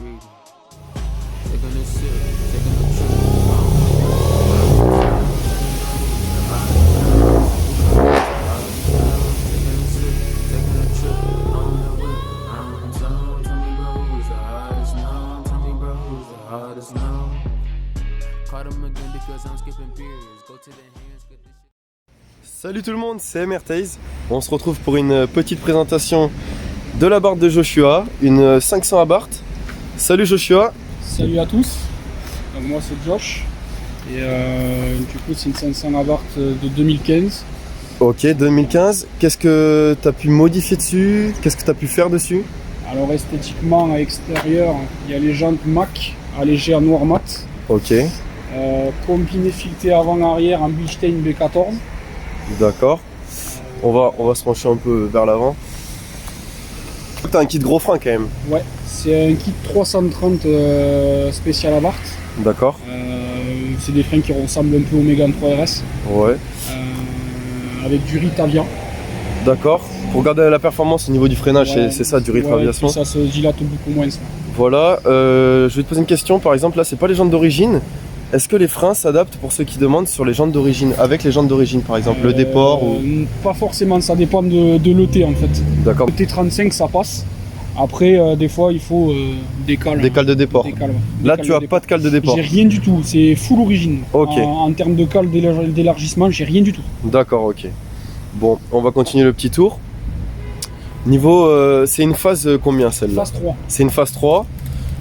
greedy. Taking a sip, taking a trip. Taking a sip, taking a trip. On the whip. Tell me, bro, who's the hardest now? Tell me, bro, who's the hardest now? Caught him again because I'm skipping periods. Go to the hands, get this shit. Salut tout le monde, c'est MRTaze. On se retrouve pour une petite présentation de la Abarth de Joshua, une 500 Abarth. Salut Joshua. Salut à tous, donc moi c'est Josh et du coup c'est une 500 Abarth de 2015. Ok, 2015. Qu'est-ce que tu as pu modifier dessus? Qu'est-ce que tu as pu faire dessus? Alors esthétiquement à l'extérieur, il y a les jantes Mac à légère noir mat. Ok, Combiné fileté avant-arrière en Bilstein B14. d'accord. On va se pencher un peu vers l'avant. T'as un kit gros frein quand même. Ouais, c'est un kit 330 spécial Abarth. D'accord. C'est des freins qui ressemblent un peu au Mégane 3 RS. Ouais. Avec du Ritavia. D'accord. Pour garder la performance au niveau du freinage, Ouais, c'est ça, du rétraviation. Ouais, ça se dilate beaucoup moins ça. Voilà. Je vais te poser une question. Par exemple, là, c'est pas les jantes d'origine. Est-ce que les freins s'adaptent pour ceux qui demandent sur les jantes d'origine, avec les jantes d'origine par exemple, le déport ou... Pas forcément, ça dépend de l'ET en fait. D'accord. Le T35 ça passe. Après, des fois il faut des cales. Des cales de déport. Des cales, ouais. Là, Des tu cales as de pas de cale de déport. J'ai rien du tout, c'est full origine. Ok. En termes de cales d'élargissement, j'ai rien du tout. D'accord, ok. Bon, on va continuer le petit tour. Niveau, c'est une phase combien celle-là? Phase 3. C'est une phase 3.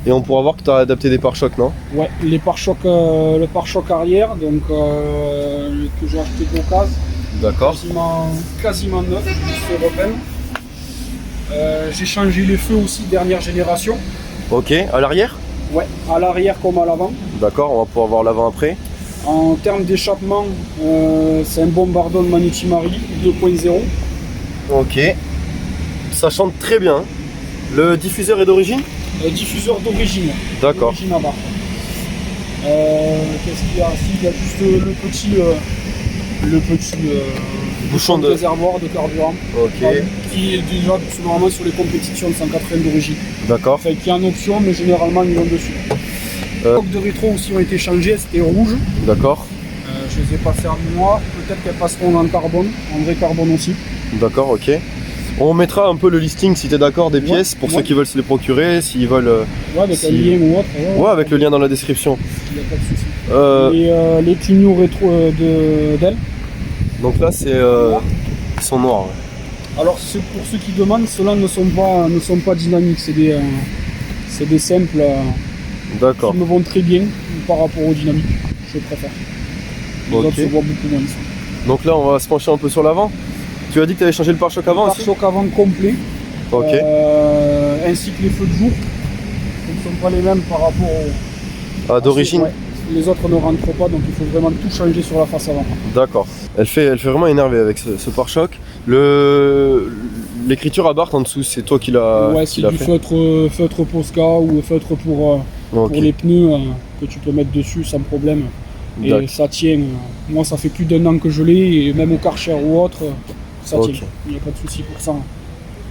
Et on pourra voir que tu as adapté des pare-chocs, non? Ouais, les pare-chocs, le pare-choc arrière, donc que j'ai acheté d'occasion. D'accord. Quasiment neuf, je fais repeindre. J'ai changé les feux aussi dernière génération. Ok, à l'arrière? Ouais, à l'arrière comme à l'avant. D'accord, on va pouvoir voir l'avant après. En termes d'échappement, c'est un Bombardon Manetti Mari 2.0. Ok. Ça chante très bien. Le diffuseur est d'origine? Diffuseur d'origine. D'accord. D'origine Abarth. Qu'est-ce qu'il y a? Il y a juste le petit Bouchon de réservoir de carburant. Ok. Qui est déjà normalement sur les compétitions de 180 d'origine. D'accord. Enfin, qui est en option, mais généralement ils l'ont dessus. Les coques de rétro aussi ont été changées, c'était rouge. D'accord. Je les ai passées en noir. Peut-être qu'elles passeront en carbone, en vrai carbone aussi. D'accord, ok. On mettra un peu le listing si tu es d'accord des pièces pour ceux qui veulent se les procurer, s'ils veulent. Ouais, avec un lien ou autre. Ouais, avec le lien dans la description. Il n'y a pas de souci. Les clignaux rétro d'elle. Donc là, c'est ils sont noirs. Ouais. Alors pour ceux qui demandent, ceux-là ne sont pas dynamiques, c'est des simples D'accord. qui me vont très bien par rapport aux dynamiques. Je préfère. Les autres se voient beaucoup moins. Donc là, on va se pencher un peu sur l'avant. Tu as dit que tu avais changé le pare-choc avant aussi? Le pare-choc avant complet. Ok. Ainsi que les feux de jour. Ce ne sont pas les mêmes par rapport aux... d'origine. Ouais. Les autres ne rentrent pas, donc il faut vraiment tout changer sur la face avant. D'accord. Elle fait vraiment énerver avec ce pare-choc. L'écriture Abarth en dessous, c'est toi qui l'as Ouais, c'est du fait. feutre Posca ou feutre pour les pneus que tu peux mettre dessus sans problème. Et ça tient. Moi, ça fait plus d'1 an que je l'ai, et même au Karcher ou autre, ça tient. Il n'y a pas de souci pour ça.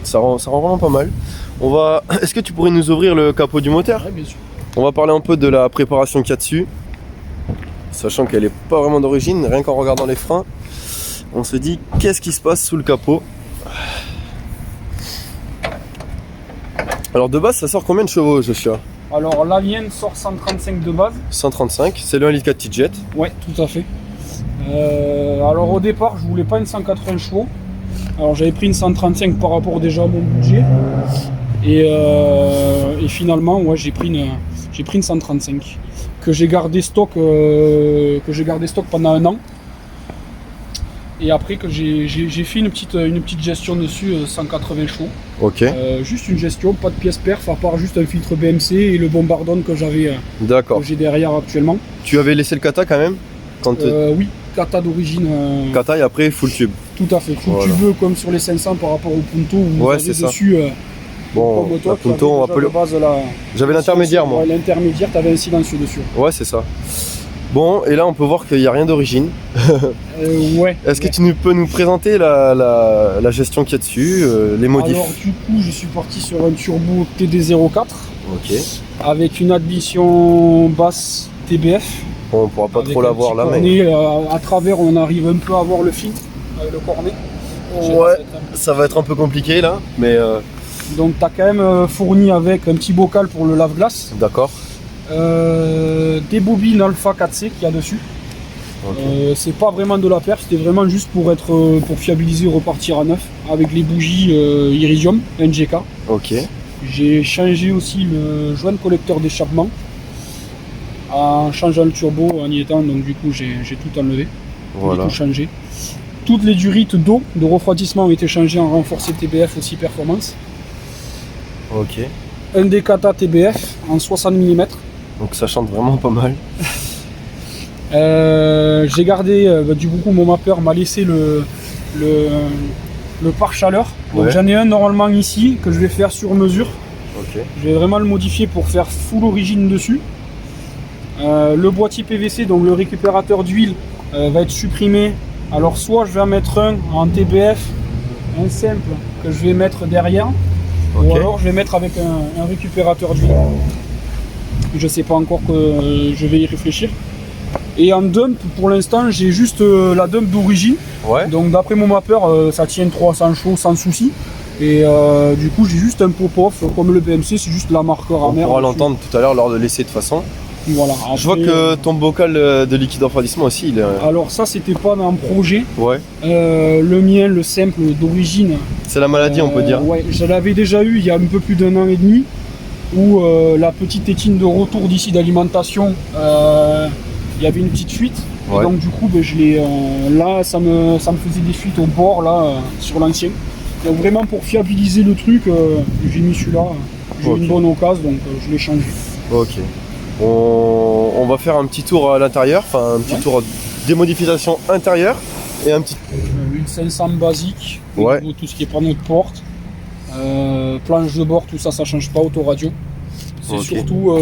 Ça rend vraiment pas mal. Est-ce que tu pourrais nous ouvrir le capot du moteur? Ouais, bien sûr. On va parler un peu de la préparation qu'il y a dessus. Sachant qu'elle n'est pas vraiment d'origine, rien qu'en regardant les freins, on se dit qu'est-ce qui se passe sous le capot. Alors de base, ça sort combien de chevaux, Joshua? Alors la mienne sort 135 de base. 135, c'est le 1,4 litre T-Jet. Ouais, tout à fait. Alors au départ, je voulais pas une 180 chevaux. Alors j'avais pris une 135 par rapport déjà à mon budget. Et finalement, ouais, j'ai pris une 135 que j'ai gardé stock pendant 1 an. Et après que j'ai fait une petite gestion dessus, 180 chevaux. Ok. Juste une gestion, pas de pièces perf, à part juste un filtre BMC et le Bombardon que j'ai derrière actuellement. Tu avais laissé le kata quand même Oui, kata d'origine. Kata et après full tube. Tout à fait, full tube comme sur les 500 par rapport au Punto où vous avez dessus. Bon, toi, la Punto, on va pas le... J'avais l'intermédiaire moi. Ouais, l'intermédiaire, t'avais un silencieux dessus. Ouais, c'est ça. Bon, et là on peut voir qu'il n'y a rien d'origine. Ouais. Est-ce que tu peux nous présenter la gestion qu'il y a dessus, les modifs? Alors du coup, je suis parti sur un turbo TD04. Ok. avec une admission basse TBF. Bon, on pourra pas Avec trop un la voir petit là, mais cornet, à travers, on arrive un peu à voir le fil avec le cornet. ouais, ça va être un peu compliqué là, mais Donc tu as quand même fourni avec un petit bocal pour le lave-glace, d'accord. des bobines Alpha 4C qu'il y a dessus. Ok. C'est pas vraiment de la perf, c'était vraiment juste pour fiabiliser, repartir à neuf avec les bougies Iridium NGK. Ok. J'ai changé aussi le joint collecteur d'échappement en changeant le turbo en y étant, donc du coup j'ai tout enlevé, Voilà. j'ai tout changé. Toutes les durites d'eau de refroidissement ont été changées en renforcé TBF aussi performance. Ok. Un Decata TBF en 60 mm. Donc ça chante vraiment pas mal. J'ai gardé, du coup mon mappeur m'a laissé le pare-chaleur. Donc Ouais. j'en ai un normalement ici que je vais faire sur mesure. Ok. Je vais vraiment le modifier pour faire full origine dessus. Le boîtier PVC, donc le récupérateur d'huile, va être supprimé. Alors soit je vais en mettre un en TBF, un simple que je vais mettre derrière, Ok. ou alors je vais mettre avec un récupérateur d'huile. Je sais pas encore, que je vais y réfléchir. Et en dump, pour l'instant, j'ai juste la dump d'origine. Ouais. Donc d'après mon mappeur, ça tient 300 chevaux sans souci. Et du coup, j'ai juste un pop-off, comme le BMC, c'est juste la marqueur On amère. pourra dessus. l'entendre tout à l'heure lors de l'essai de toute façon. Voilà. Je vois Après, que ton bocal de liquide refroidissement aussi, il est. alors ça, c'était pas dans le projet. Ouais. Le mien, le simple d'origine. C'est la maladie, on peut dire. Ouais, je l'avais déjà eu il y a un peu plus d'1 an et demi. Où la petite tétine de retour d'ici d'alimentation, il y avait une petite fuite. Ouais. Et donc du coup, ben, je l'ai, là, ça me faisait des fuites au bord là, sur l'ancien. Donc vraiment pour fiabiliser le truc, j'ai mis celui-là. J'ai eu Ok. une bonne occasion, donc je l'ai changé. Ok. On va faire un petit tour à l'intérieur, enfin un petit Ouais. tour des modifications intérieures et un petit. Une 500 basique, Ouais. au niveau tout ce qui est panneau de porte, planche de bord, tout ça, ça change pas, autoradio. C'est Ok. surtout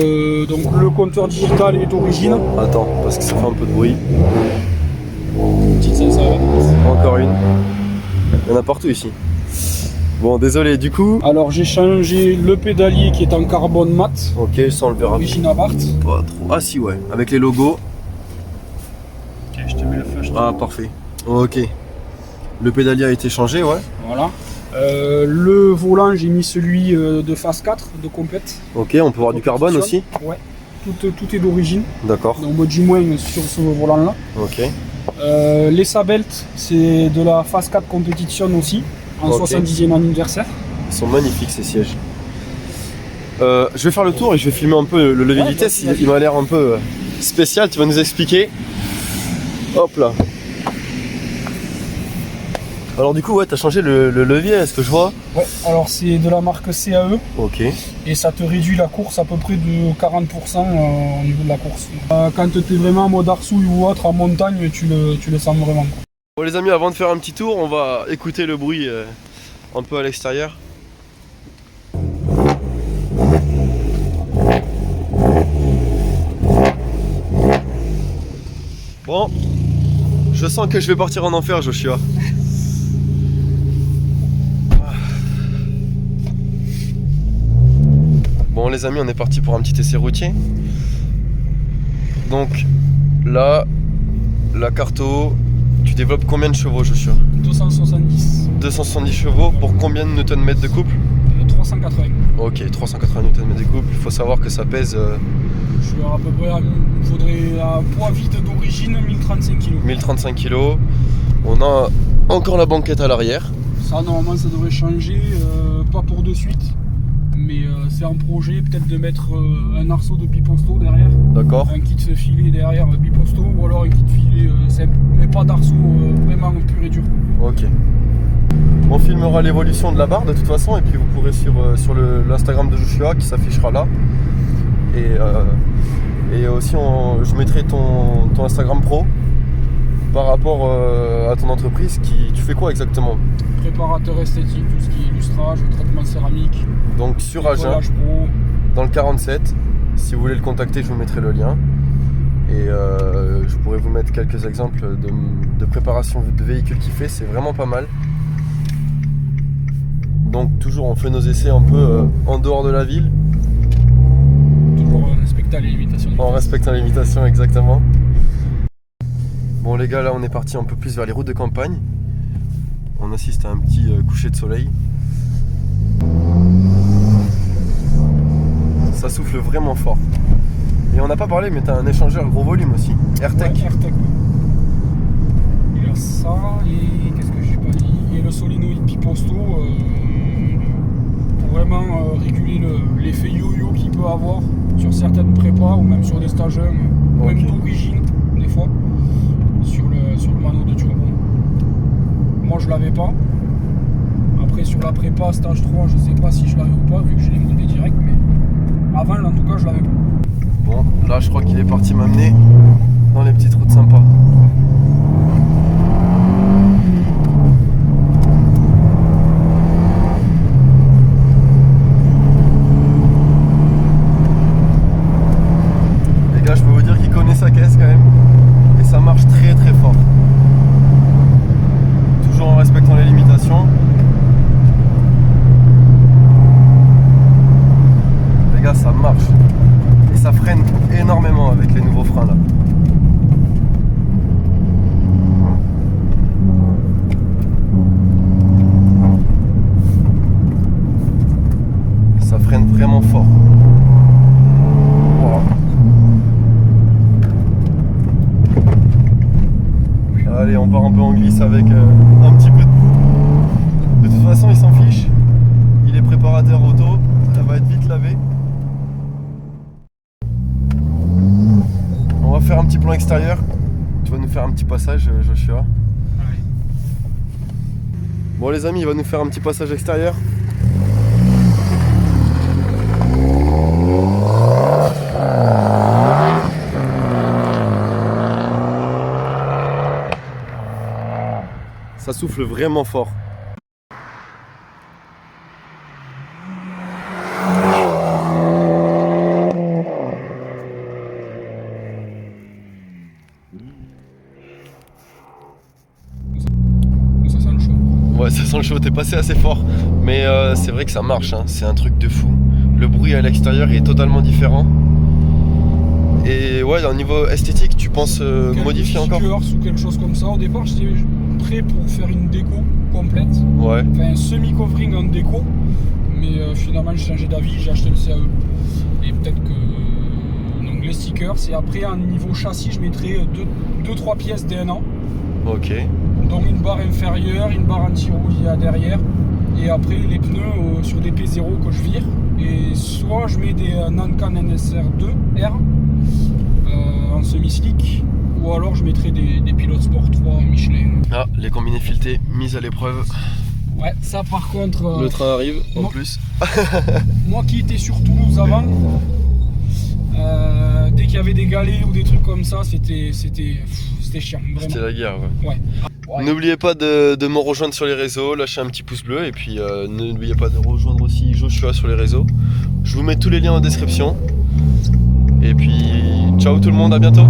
donc le compteur digital est d'origine. Attends, parce que ça fait un peu de bruit. Petite 500. Encore une. Il y en a partout ici. Bon, désolé, du coup. Alors j'ai changé le pédalier qui est en carbone mat, Ok, ça on le verra origine Abarth. pas trop. Ah si, ouais, avec les logos. Ok, je te mets le flash. Ah, parfait. Ok. Le pédalier a été changé, ouais. Voilà. Le volant, j'ai mis celui de phase 4 de complète. Ok, on peut voir du carbone aussi. Ouais. Tout est d'origine. D'accord. Donc du moins sur ce volant là. Ok. Les sabeltes, c'est de la phase 4 compétition aussi, en Ok. 70e anniversaire. Ils sont magnifiques ces sièges. Je vais faire le tour et je vais filmer un peu le levier de Ouais, vitesse. vas-y. Il m'a l'air un peu spécial. Tu vas nous expliquer. Hop là. Alors du coup, ouais, t'as changé le levier, est-ce que je vois? Ouais, alors c'est de la marque CAE Ok. et ça te réduit la course à peu près de 40% au niveau de la course. Quand tu es vraiment en mode arsouille ou autre en montagne, tu le sens vraiment. Quoi. Bon les amis, avant de faire un petit tour, on va écouter le bruit un peu à l'extérieur. Bon, je sens que je vais partir en enfer, Joshua. Bon les amis, on est parti pour un petit essai routier. Donc là, la Carto, tu développes combien de chevaux, Joshua? 270, 270 chevaux pour combien de Nm de couple? 380. Ok, 380 Nm de couple. Il faut savoir que ça pèse Je suis à peu près il faudrait un poids vide d'origine 1035 kg. 1035 kg. On a encore la banquette à l'arrière. Ça normalement ça devrait changer, pas pour de suite, mais c'est un projet peut-être de mettre un arceau de biposto derrière, D'accord. un kit filet derrière biposto ou alors un kit filet simple, mais pas d'arceau vraiment pur et dur. Ok. On filmera l'évolution de la barre de toute façon et puis vous pourrez sur l'Instagram de Joshua qui s'affichera là. Et aussi je mettrai ton Instagram pro par rapport à ton entreprise. Tu fais quoi exactement? Préparateur esthétique, tout ce qui est illustrage, traitement céramique, Donc sur Agen, nettoyage pro. dans le 47. Si vous voulez le contacter, je vous mettrai le lien. Et je pourrais vous mettre quelques exemples de préparation de véhicules qu'il fait, c'est vraiment pas mal. Donc toujours on fait nos essais un peu en dehors de la ville. respectant les limitations. En respectant les limitations, exactement. Bon les gars, là on est parti un peu plus vers les routes de campagne. On assiste à un petit coucher de soleil. Ça souffle vraiment fort. Et on n'a pas parlé, mais t'as un échangeur gros volume aussi. AirTech. Ouais, AirTech. Il y a ça, et qu'est-ce que j'ai pas dit? Et le solénoïde Piposto pour vraiment réguler l'effet yo-yo qu'il peut avoir sur certaines prépas ou même sur des stages 1, Ok. même d'origine, des fois, sur le mano de turbo. Moi je l'avais pas. Après sur la prépa stage 3, je sais pas si je l'avais ou pas, vu que je l'ai monté direct, mais avant en tout cas je l'avais pas. Bon, là je crois qu'il est parti m'amener dans les petites routes sympas. Les gars, je peux vous dire qu'il connaît sa caisse quand même. Et ça marche très très fort. Toujours en respectant les limitations. Les gars, ça marche. Et ça freine énormément avec les nouveaux freins là. Ça freine vraiment fort. Wow. Allez, on part un peu en glisse avec un petit peu de boue. De toute façon, il s'en fiche. Il est préparateur auto. Ça va être vite lavé. On va faire un petit plan extérieur. Tu vas nous faire un petit passage, Joshua. Ouais. Bon les amis, il va nous faire un petit passage extérieur. Ça souffle vraiment fort. Ça sent le chaud. Ouais, ça sent le chaud, t'es passé assez fort. Mais c'est vrai que ça marche, hein. C'est un truc de fou. Le bruit à l'extérieur est totalement différent. Et ouais, au niveau esthétique, tu penses modifier encore? Quelques ou quelque chose comme ça. Au départ, j'étais prêt pour faire une déco complète. Ouais. Enfin, un semi-covering en déco. Mais finalement, j'ai changé d'avis, j'ai acheté le CAE. Et peut-être que. Donc, les stickers. Et après, en niveau châssis, je mettrai 2-3 pièces DNA. Ok. Donc, une barre inférieure, une barre anti-rouille à derrière. Et après, les pneus sur des P0 que je vire. Et soit je mets des Nankan NSR2R en semi-slick, ou alors je mettrai des Pilot Sport 3 Michelin. Ah, les combinés filetés mises à l'épreuve. Ouais, ça par contre. Le train arrive en moi- plus. Moi qui étais sur Toulouse avant, dès qu'il y avait des galets ou des trucs comme ça, c'était chiant. Vraiment. C'était la guerre, ouais. Ouais. Ouais. N'oubliez pas de me rejoindre sur les réseaux, lâchez un petit pouce bleu et puis n'oubliez pas de rejoindre aussi Joshua sur les réseaux. Je vous mets tous les liens en description. Et puis ciao tout le monde, à bientôt.